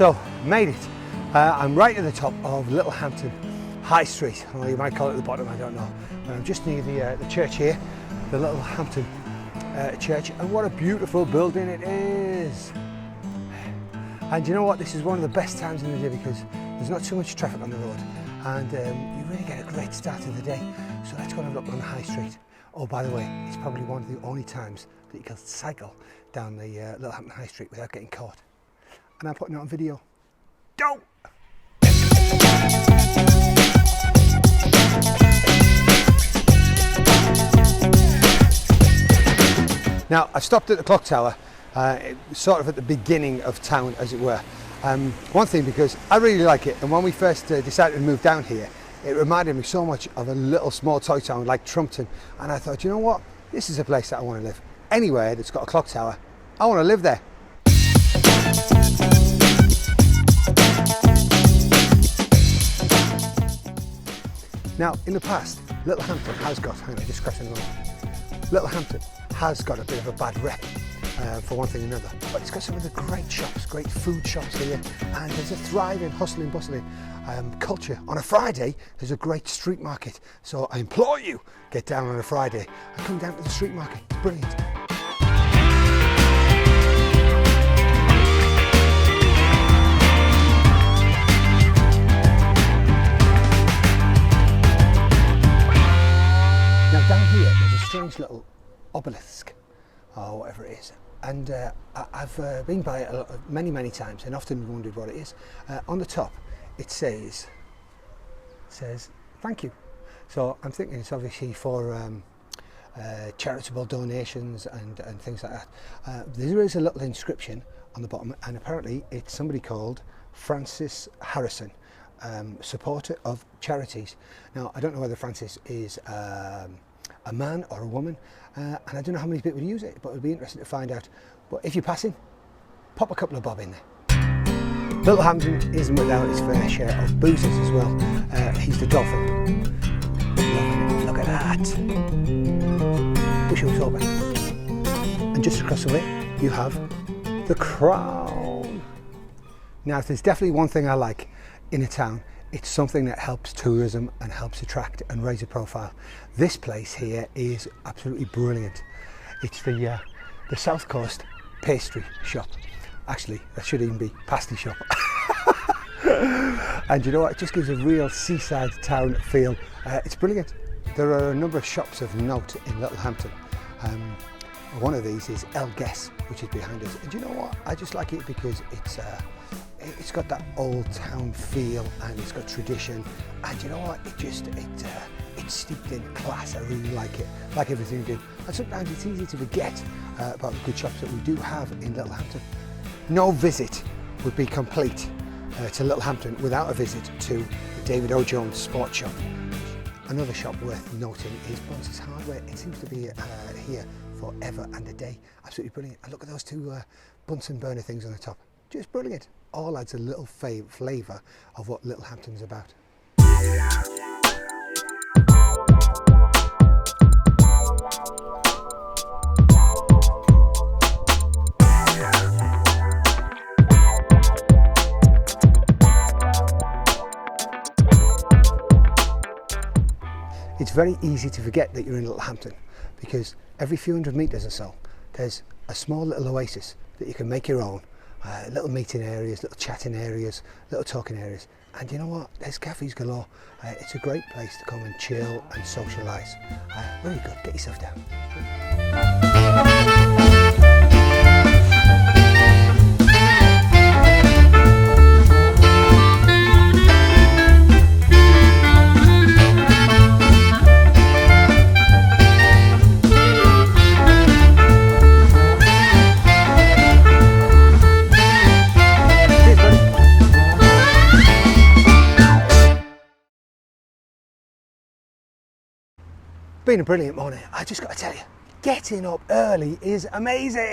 So, made it. I'm right at the top of Littlehampton High Street, or you might call it the bottom, I don't know. But I'm just near the church here, the Littlehampton church, and what a beautiful building it is. And you know what, this is one of the best times in the day because there's not too much traffic on the road, and you really get a great start of the day. So let's go and have a look on the High Street. Oh, by the way, it's probably one of the only times that you can cycle down the Littlehampton High Street without getting caught. And I'm putting it on video. Go! Now, I stopped at the clock tower, sort of at the beginning of town, as it were. One thing, because I really like it, and when we first decided to move down here, it reminded me so much of a little small toy town like Trumpton, and I thought, you know what, this is a place that I want to live. Anywhere that's got a clock tower, I want to live there. Now, in the past, Littlehampton has got, hang on, just crossing the road. Littlehampton has got a bit of a bad rep for one thing or another, but it's got some of the great shops, great food shops here, and there's a thriving, hustling, bustling culture. On a Friday, there's a great street market, so I implore you, get down on a Friday and come down to the street market. It's brilliant. Now down here, there's a strange little obelisk, or whatever it is, and I've been by it many times and often wondered what it is. On the top it says thank you, so I'm thinking it's obviously for charitable donations and things like that. There is a little inscription on the bottom, and apparently it's somebody called Francis Harrison, supporter of charities. Now, I don't know whether Francis is a man or a woman, and I don't know how many people use it, but it'll be interesting to find out. But if you're passing, pop a couple of bob in there. Littlehampton isn't without its fair share of boozers as well. He's the dolphin. Look at that. Wish it was open. And just across the way, you have the Crown. Now, if there's definitely one thing I like in a town, it's something that helps tourism and helps attract and raise a profile. This place here is absolutely brilliant. It's the South Coast pastry shop. Actually, that should even be pasty shop. And you know what, it just gives a real seaside town feel. It's brilliant. There are a number of shops of note in Littlehampton. One of these is El Guess, which is behind us. And you know what, I just like it because it's got that old town feel, and it's got tradition, and you know what, it's steeped in class. I really like it, like everything we do. And sometimes it's easy to forget about the good shops that we do have in Littlehampton. No visit would be complete to Littlehampton without a visit to the David O. Jones Sports Shop. Another shop worth noting is Bunce's Hardware. It seems to be here forever and a day. Absolutely brilliant. And look at those two Bunsen burner things on the top. Just brilliant. All adds a little flavour of what Littlehampton's about. It's very easy to forget that you're in Littlehampton, because every few hundred metres or so there's a small little oasis that you can make your own. Little meeting areas, little chatting areas, little talking areas, and you know what, there's cafes galore. It's a great place to come and chill and socialise. Really good, get yourself down. Been a brilliant morning. I just got to tell you, getting up early is amazing.